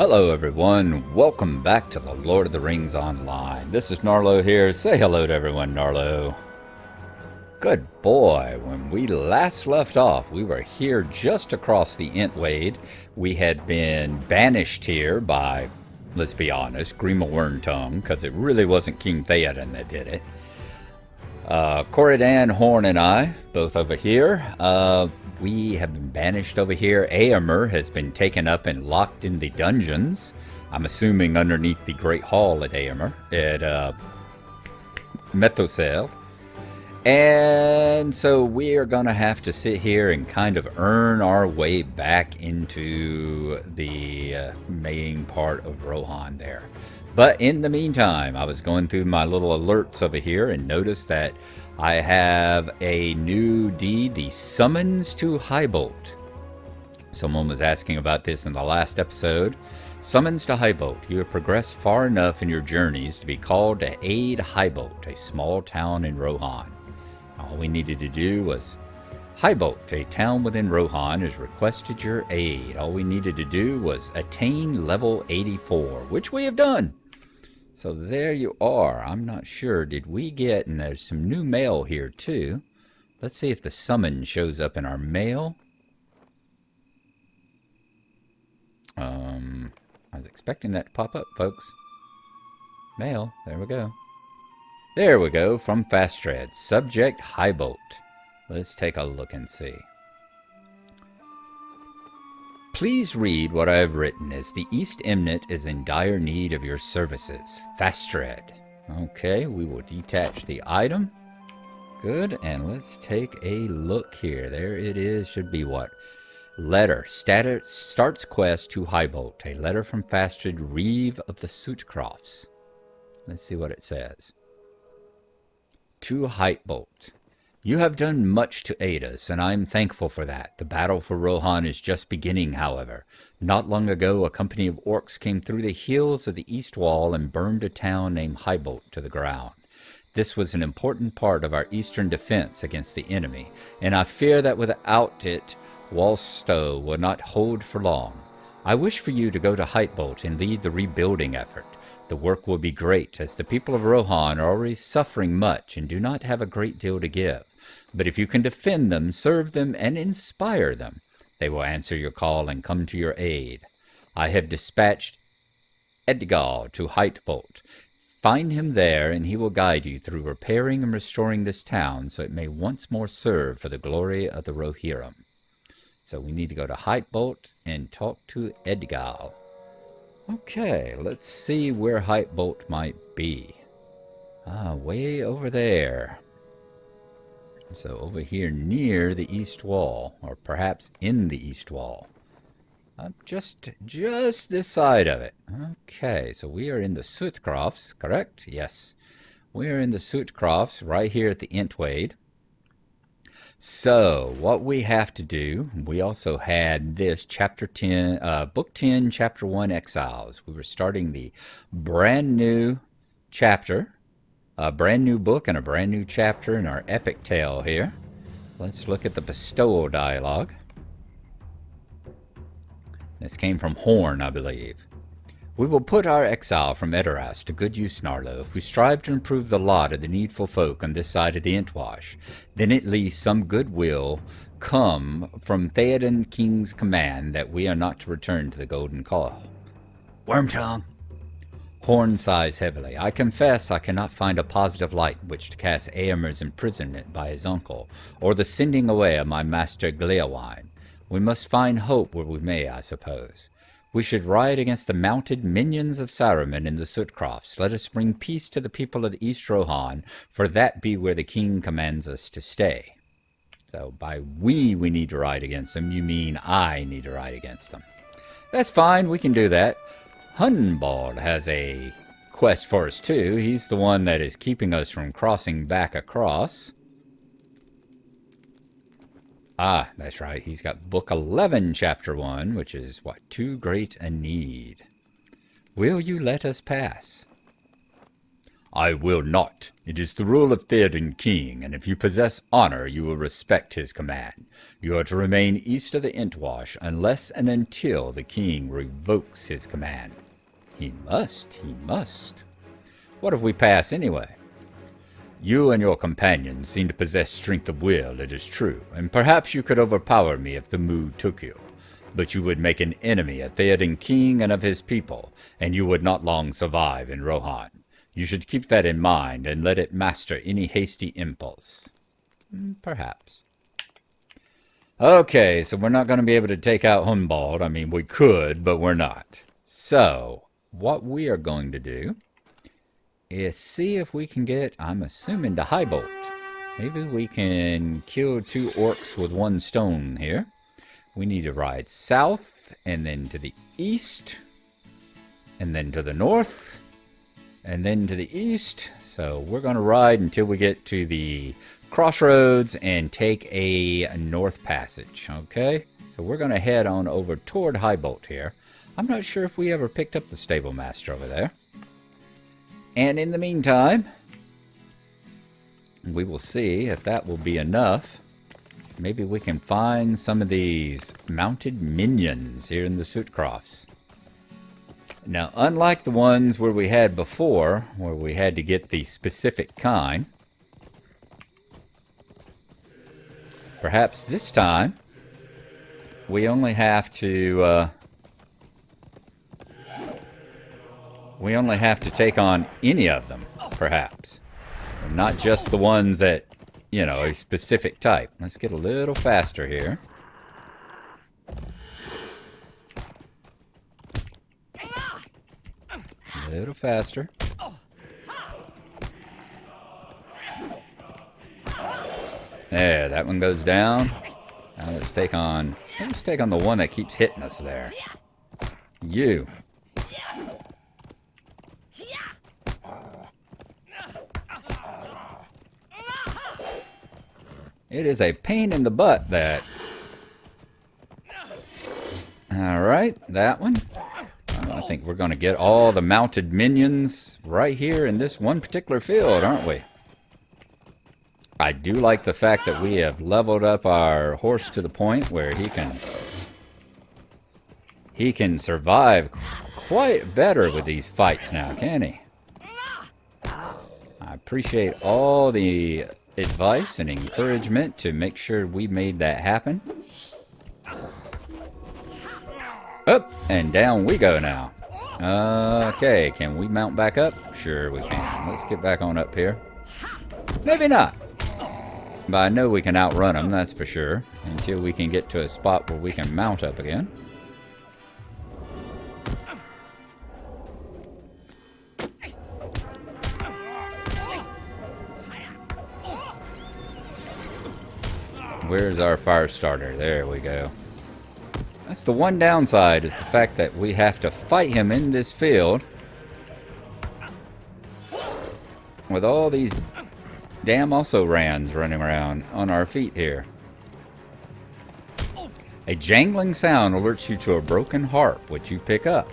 Hello everyone, welcome back to the Lord of the Rings Online. This is Gnarlo here. Say hello to everyone, Gnarlo. Good boy, when we last left off, we were here just across the Entways. We had been banished here by, let's be honest, Grima Wormtongue, because it really wasn't King Theoden that did it. Corridan, Horn, and I, both over here. We have been banished over here. Éomer has been taken up and locked in the dungeons. I'm assuming underneath the Great Hall at Éomer, at Methosel. And so we are going to have to sit here and kind of earn our way back into the main part of Rohan there. But in the meantime, I was going through my little alerts over here and noticed that I have a new deed, the Summons to Highbolt. Someone was asking about this in the last episode. Summons to Highbolt. You have progressed far enough in your journeys to be called to aid Highbolt, a small town in Rohan. All we needed to do was Highbolt, a town within Rohan, has requested your aid. All we needed to do was attain level 84, which we have done. So there you are. I'm not sure. Did we get, and there's some new mail here too. Let's see if the summon shows up in our mail. I was expecting that to pop up, folks. Mail. There we go. There we go. From Fastred. Subject Highbolt. Let's take a look and see. Please read what I have written, as the East Eminent is in dire need of your services. Fastred. Okay, we will detach the item. Good, and let's take a look here. There it is. Should be what? Letter. Starts quest to Highbolt. A letter from Fastred, Reeve of the Sootcrofts. Let's see what it says. To Highbolt. You have done much to aid us, and I am thankful for that. The battle for Rohan is just beginning, however. Not long ago, a company of orcs came through the hills of the east wall and burned a town named Highbolt to the ground. This was an important part of our eastern defense against the enemy, and I fear that without it, Wallstow will not hold for long. I wish for you to go to Highbolt and lead the rebuilding effort. The work will be great, as the people of Rohan are already suffering much and do not have a great deal to give. But if you can defend them, serve them, and inspire them, they will answer your call and come to your aid. I have dispatched Edgar to Highbolt. Find him there, and he will guide you through repairing and restoring this town so it may once more serve for the glory of the Rohirrim. So we need to go to Highbolt and talk to Edgar. Okay, let's see where Highbolt might be. Way over there. So over here near the east wall, or perhaps in the east wall. Just this side of it. Okay, so we are in the Sootcrofts, correct? Yes. We are in the Sootcrofts right here at the Entways. So, what we have to do, we also had this chapter 10, book 10, chapter 1 Exiles. We were starting the brand new chapter, a brand new book and a brand new chapter in our epic tale here. Let's look at the bestowal dialogue. This came from Horn, I believe. We will put our exile from Edoras to good use, Gnarlo, if we strive to improve the lot of the needful folk on this side of the Entwash. Then at least some good will come from Theoden King's command that we are not to return to the Golden Call. Wormtongue. Horn sighs heavily. I confess I cannot find a positive light in which to cast Éomer's imprisonment by his uncle, or the sending away of my master Gleowine. We must find hope where we may, I suppose. We should ride against the mounted minions of Saruman in the Sootcrofts. Let us bring peace to the people of the East Rohan, for that be where the king commands us to stay. So by we need to ride against them, you mean I need to ride against them. That's fine, we can do that. Hunbald has a quest for us too. He's the one that is keeping us from crossing back across. Ah, that's right. He's got Book 11, Chapter 1, which is, what, too great a need. Will you let us pass? I will not. It is the rule of Theoden King, and if you possess honor, you will respect his command. You are to remain east of the Entwash unless and until the king revokes his command. He must, he must. What if we pass anyway? You and your companions seem to possess strength of will, it is true, and perhaps you could overpower me if the mood took you. But you would make an enemy of Theoden King and of his people, and you would not long survive in Rohan. You should keep that in mind and let it master any hasty impulse. Perhaps. Okay, so we're not going to be able to take out Humbald. I mean, we could, but we're not. So, what we are going to do is see if we can get, I'm assuming, to Highbolt. Maybe we can kill 2 orcs with 1 stone here. We need to ride south, and then to the east, and then to the north, and then to the east. So we're going to ride until we get to the crossroads and take a north passage, okay? So we're going to head on over toward Highbolt here. I'm not sure if we ever picked up the stable master over there. And in the meantime, we will see if that will be enough. Maybe we can find some of these mounted minions here in the Sutcrofts. Now, unlike the ones where we had before, where we had to get the specific kind, perhaps this time we only have to take on any of them, perhaps. Not just the ones that, you know, a specific type. Let's get a little faster here. A little faster. There, that one goes down. Now let's take on the one that keeps hitting us there. You. It is a pain in the butt, that. Alright, that one. I think we're going to get all the mounted minions right here in this one particular field, aren't we? I do like the fact that we have leveled up our horse to the point where he can survive quite better with these fights now, can he? I appreciate all the advice and encouragement to make sure we made that happen. Up and down we go now. Okay, can we mount back up? Sure we can. Let's get back on up here. Maybe not. But I know we can outrun them, that's for sure. Until we can get to a spot where we can mount up again. Where's our fire starter? There we go. That's the one downside, is the fact that we have to fight him in this field with all these damn also-rans running around on our feet here. A jangling sound alerts you to a broken harp, which you pick up.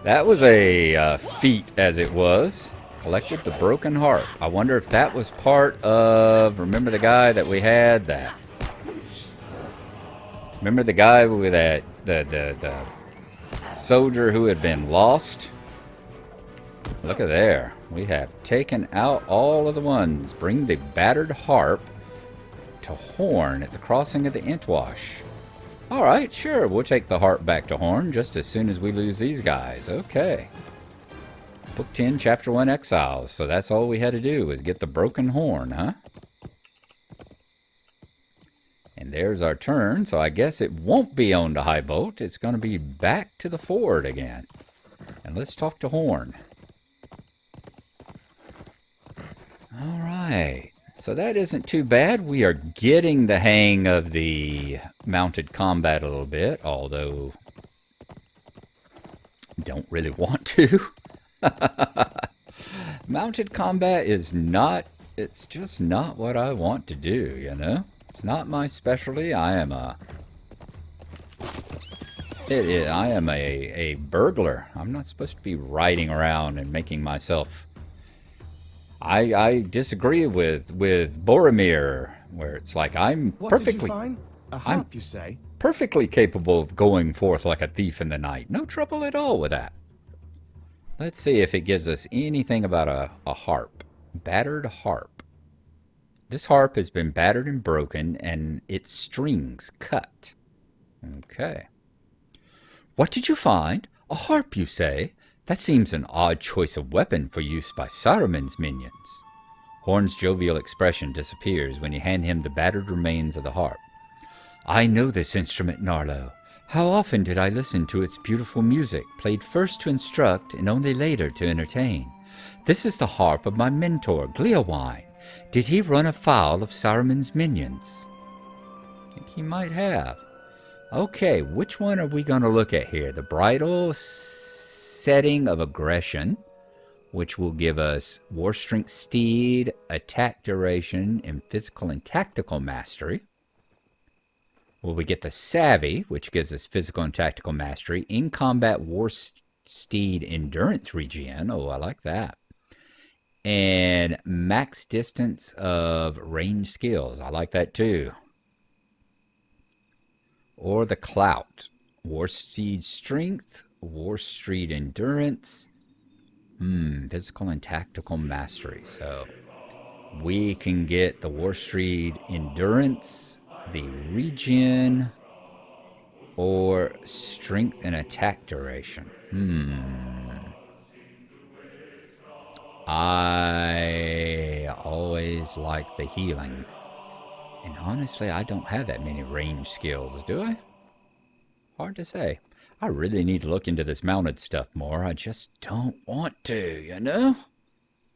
That was a feat, as it was. Collected the broken harp. I wonder if that was part of... Remember the guy that we had that... Remember the guy with that... The soldier who had been lost? Look at there. We have taken out all of the ones. Bring the battered harp to Horn at the crossing of the Entwash. Alright, sure. We'll take the harp back to Horn just as soon as we lose these guys. Okay. Book 10, Chapter 1, Exiles. So that's all we had to do, was get the broken horn, huh? And there's our turn, so I guess it won't be on to Highbolt. It's going to be back to the ford again. And let's talk to Horn. Alright, so that isn't too bad. We are getting the hang of the mounted combat a little bit, although don't really want to. Mounted combat is not, it's just not what I want to do, you know? It's not my specialty. I am a burglar. I'm not supposed to be riding around and making myself I disagree with Boromir, where it's like What did you find? A I'm harp, you say? perfectly capable of going forth like a thief in the night. No trouble at all with that. Let's see if it gives us anything about a harp. Battered harp. This harp has been battered and broken, and its strings cut. Okay. What did you find? A harp, you say? That seems an odd choice of weapon for use by Saruman's minions. Horn's jovial expression disappears when you hand him the battered remains of the harp. I know this instrument, Gnarlo. How often did I listen to its beautiful music, played first to instruct and only later to entertain. This is the harp of my mentor, Gleowine. Did he run afoul of Saruman's minions? I think he might have. Okay, which one are we going to look at here? The bridal setting of aggression, which will give us war strength, steed, attack duration, and physical and tactical mastery. Well, we get the savvy, which gives us physical and tactical mastery, in combat war steed endurance regen. Oh, I like that. And max distance of range skills. I like that too. Or the clout. War steed strength, war steed endurance. Physical and tactical mastery. So we can get the war steed endurance, the regen, or strength and attack duration. I always like the healing. And honestly, I don't have that many range skills, do I? Hard to say. I really need to look into this mounted stuff more. I just don't want to, you know?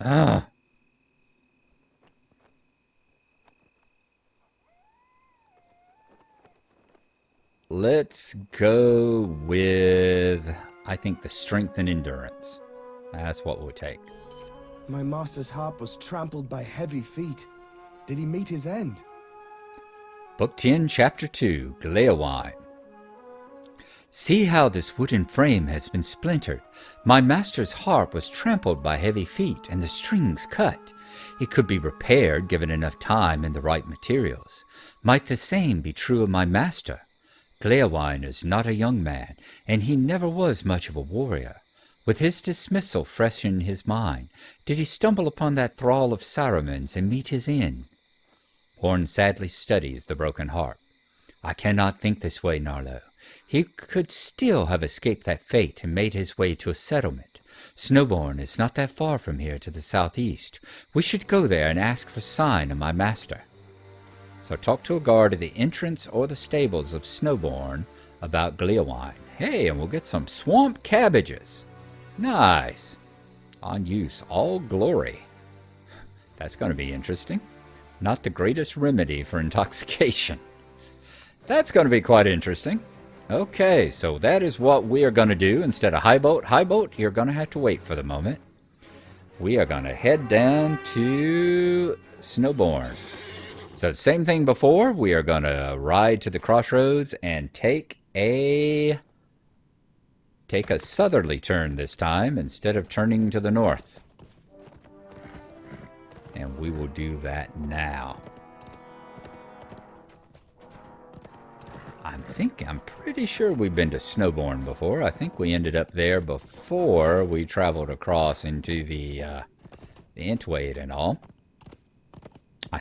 Ugh. Let's go with, I think, the strength and endurance. That's what we'll take. My master's harp was trampled by heavy feet. Did he meet his end? Book 10, Chapter 2, Gleowine. See how this wooden frame has been splintered. My master's harp was trampled by heavy feet and the strings cut. It could be repaired given enough time and the right materials. Might the same be true of my master? Gleowine is not a young man, and he never was much of a warrior. With his dismissal fresh in his mind, did he stumble upon that thrall of Saruman's and meet his end? Horn sadly studies the broken harp. I cannot think this way, Gnarlo. He could still have escaped that fate and made his way to a settlement. Snowbourne is not that far from here to the southeast. We should go there and ask for sign of my master. So talk to a guard at the entrance or the stables of Snowbourne about Gleowine. Hey, and we'll get some swamp cabbages. Nice. On use, all glory. That's going to be interesting. Not the greatest remedy for intoxication. That's going to be quite interesting. Okay, so that is what we are going to do instead of high boat. High boat, you're going to have to wait for the moment. We are going to head down to Snowbourne. So same thing before. We are going to ride to the crossroads and take a southerly turn this time instead of turning to the north. And we will do that now. I'm pretty sure we've been to Snowbourne before. I think we ended up there before we traveled across into the Entwash and all.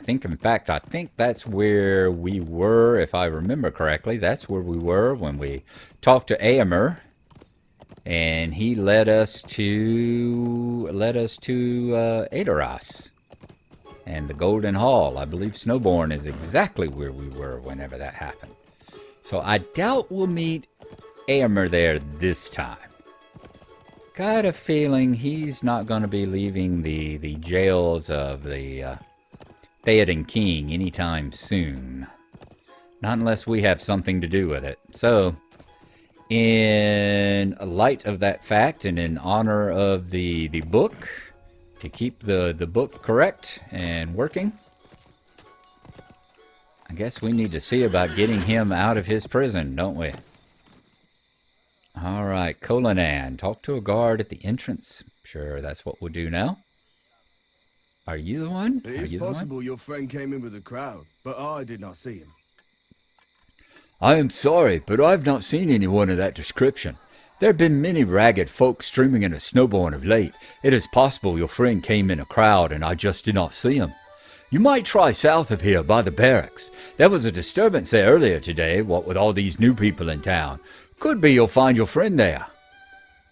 In fact, I think that's where we were, if I remember correctly. That's where we were when we talked to Éomer, and he led us to Adoras and the Golden Hall. I believe Snowbourne is exactly where we were whenever that happened. So I doubt we'll meet Éomer there this time. Got a feeling he's not going to be leaving the jails of the Theoden King anytime soon. Not unless we have something to do with it. So, in light of that fact and in honor of the book, to keep the book correct and working, I guess we need to see about getting him out of his prison, don't we? All right, Colanan, talk to a guard at the entrance. Sure, that's what we'll do now. Are you the one? It Are is you the one? possible your friend came in with a crowd, but I did not see him. I am sorry, but I have not seen anyone of that description. There have been many ragged folk streaming into Snowbourne of late. It is possible your friend came in a crowd and I just did not see him. You might try south of here by the barracks. There was a disturbance there earlier today, what with all these new people in town. Could be you'll find your friend there.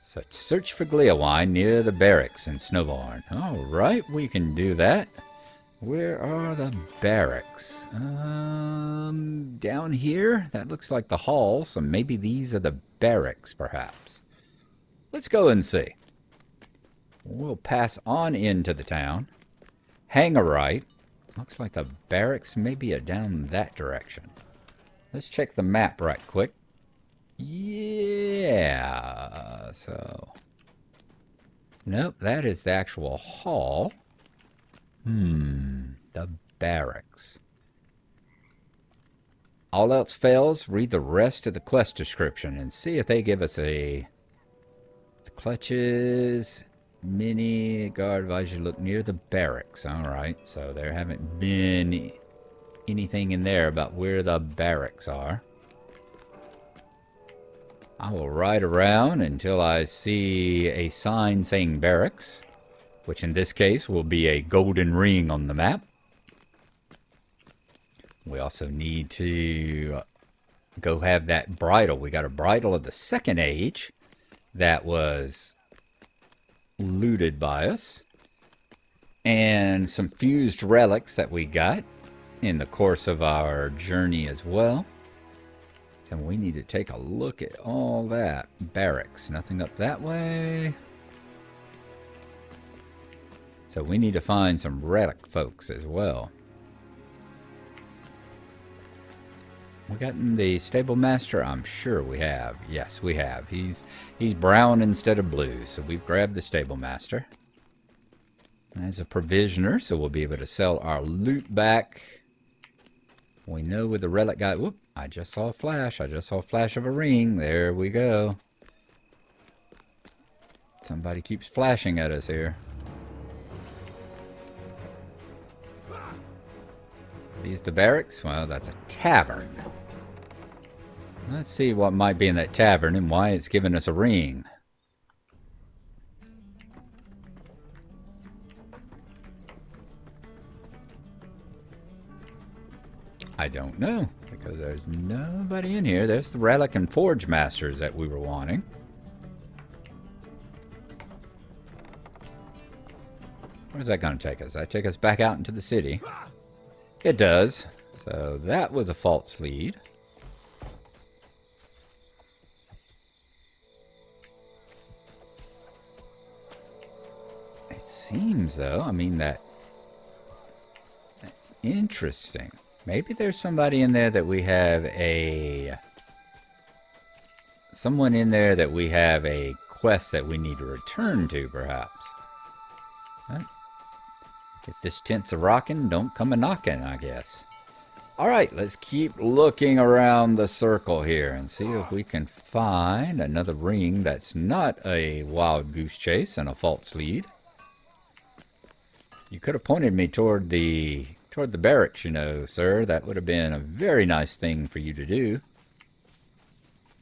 So search for Gleowine near the barracks in Snowbourne. All right, we can do that. Where are the barracks? Down here? That looks like the hall, so maybe these are the barracks, perhaps. Let's go and see. We'll pass on into the town. Hang a right. Looks like the barracks maybe are down that direction. Let's check the map right quick. Yeah, so... Nope, that is the actual hall. The barracks. All else fails, read the rest of the quest description and see if they give us a... Clutches... Mini guard advise you to look near the barracks. Alright, so there haven't been anything in there about where the barracks are. I will ride around until I see a sign saying barracks, which in this case will be a golden ring on the map. We also need to go have that bridle. We got a bridle of the second age that was looted by us, and some fused relics that we got in the course of our journey as well. So we need to take a look at all that. Barracks, nothing up that way. So we need to find some relic folks as well. We gotten the stable master? I'm sure we have. Yes, we have. He's brown instead of blue, so we've grabbed the stable master. As a provisioner, so we'll be able to sell our loot back. We know with the relic guy... Whoop, I just saw a flash. I just saw a flash of a ring. There we go. Somebody keeps flashing at us here. These the barracks? Well, that's a tavern. Let's see what might be in that tavern and why it's giving us a ring. I don't know, because there's nobody in here. There's the relic and forge masters that we were wanting. Where's that going to take us? That take us back out into the city. It does. So that was a false lead. It seems, though, I mean, that... Interesting. Maybe there's somebody in there that we have a... Someone in there that we have a quest that we need to return to, perhaps. Huh? If this tent's a-rockin', don't come a-knockin', I guess. Alright, let's keep looking around the circle here and see if we can find another ring that's not a wild goose chase and a false lead. You could have pointed me toward the barracks, you know, sir. That would have been a very nice thing for you to do.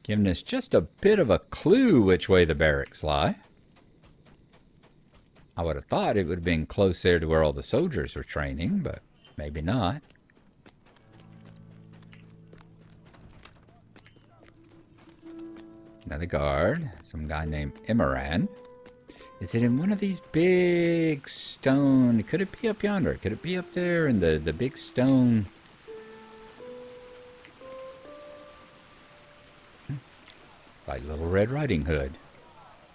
Giving us just a bit of a clue which way the barracks lie. I would have thought it would have been close there to where all the soldiers were training, but maybe not. Another guard, some guy named Imran. Is it in one of these big stone... Could it be up yonder? Could it be up there in the big stone... Like Little Red Riding Hood.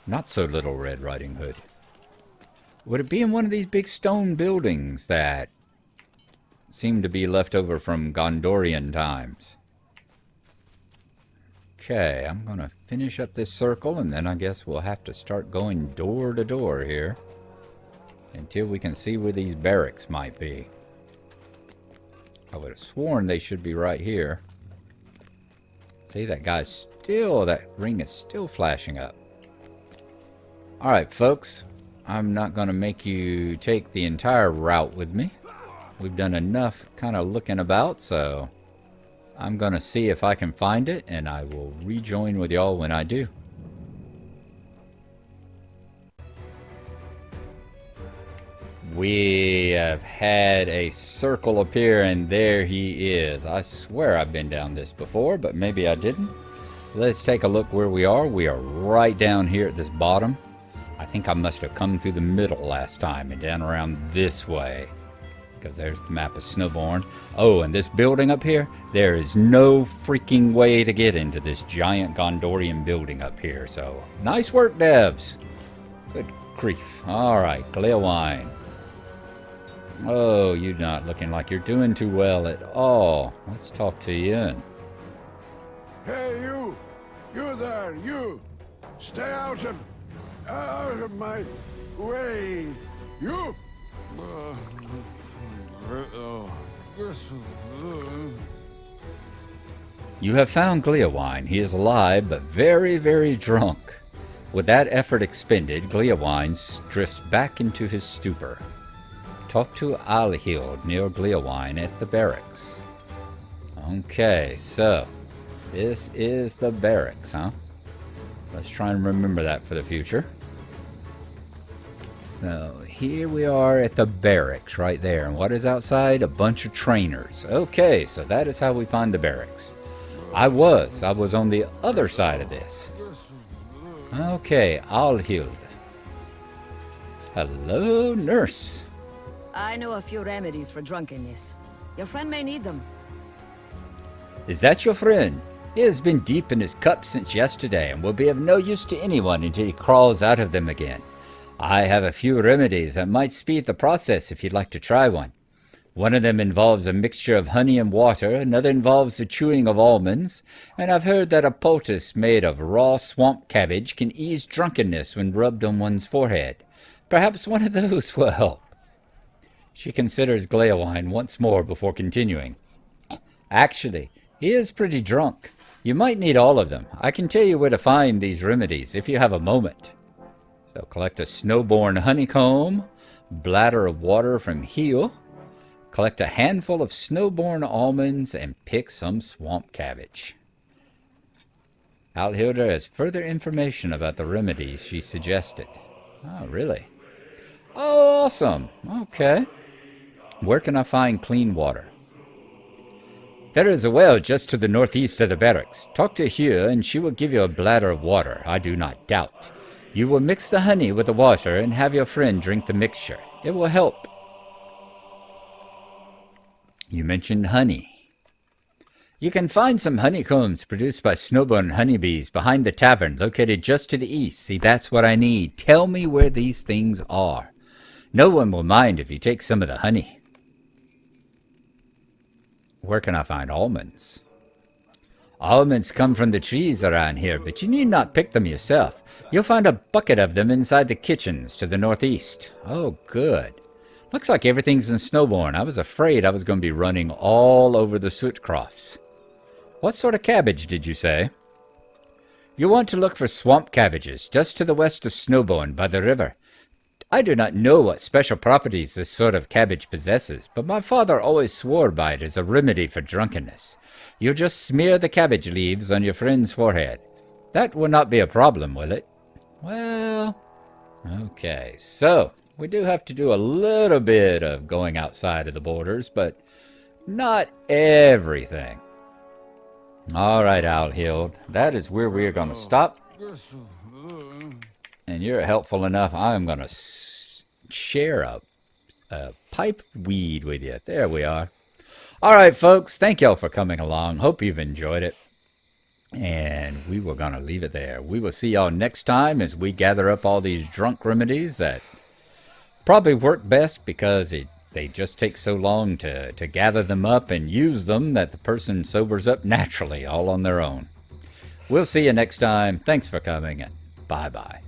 Not so Little Red Riding Hood. Would it be in one of these big stone buildings that seem to be left over from Gondorian times? Okay, I'm going to finish up this circle, and then I guess we'll have to start going door to door here until we can see where these barracks might be. I would have sworn they should be right here. See, that guy's still, that ring is still flashing up. Alright, folks, I'm not going to make you take the entire route with me. We've done enough kind of looking about, so I'm going to see if I can find it, and I will rejoin with y'all when I do. We have had a circle appear, and there he is. I swear I've been down this before, but maybe I didn't. Let's take a look where we are. We are right down here at this bottom. I think I must have come through the middle last time and down around this way, because there's the map of Snowborn. Oh, and this building up here, there is no freaking way to get into this giant Gondorian building up here. So, nice work, devs. Good grief. All right, clear wine. Oh, you're not looking like you're doing too well at all. Let's talk to you. Hey, you! You there, you! Stay out of my way! You! You have found Gliawine. He is alive, but very, very drunk. With that effort expended, Gliawine drifts back into his stupor. Talk to Alhild near Gliawine at the barracks. Okay, so this is the barracks, huh? Let's try and remember that for the future. So here we are at the barracks right there. And what is outside? A bunch of trainers. Okay, so that is how we find the barracks. I was on the other side of this. Okay, Alhild. Hello, nurse. I know a few remedies for drunkenness. Your friend may need them. Is that your friend? He has been deep in his cup since yesterday and will be of no use to anyone until he crawls out of them again. I have a few remedies that might speed the process if you'd like to try one. One of them involves a mixture of honey and water, another involves the chewing of almonds, and I've heard that a poultice made of raw swamp cabbage can ease drunkenness when rubbed on one's forehead. Perhaps one of those will help. She considers Gliawine once more before continuing. Actually, he is pretty drunk. You might need all of them. I can tell you where to find these remedies if you have a moment. So collect a snowborn honeycomb, bladder of water from Heel, collect a handful of snowborn almonds, and pick some swamp cabbage. Alhilda has further information about the remedies she suggested. Oh, really? Oh, awesome. Okay. Where can I find clean water? There is a well just to the northeast of the barracks. Talk to Hugh, and she will give you a bladder of water, I do not doubt. You will mix the honey with the water and have your friend drink the mixture. It will help. You mentioned honey. You can find some honeycombs produced by snowborn honeybees behind the tavern, located just to the east. See, that's what I need. Tell me where these things are. No one will mind if you take some of the honey. Where can I find almonds? Almonds come from the trees around here, but you need not pick them yourself. You'll find a bucket of them inside the kitchens to the northeast. Oh, good. Looks like everything's in Snowborn. I was afraid I was going to be running all over the Sootcrofts. What sort of cabbage did you say? You want to look for swamp cabbages just to the west of Snowborn by the river. I do not know what special properties this sort of cabbage possesses, but my father always swore by it as a remedy for drunkenness. You just smear the cabbage leaves on your friend's forehead. That will not be a problem, will it? Well, okay, so we do have to do a little bit of going outside of the borders, but not everything. All right, Alhild, that is where we are going to stop. And you're helpful enough, I'm going to share a pipe weed with you. There we are. All right, folks, thank y'all for coming along. Hope you've enjoyed it. And we were going to leave it there. We will see y'all next time as we gather up all these drunk remedies that probably work best because they just take so long to gather them up and use them that the person sobers up naturally all on their own. We'll see you next time. Thanks for coming, and bye-bye.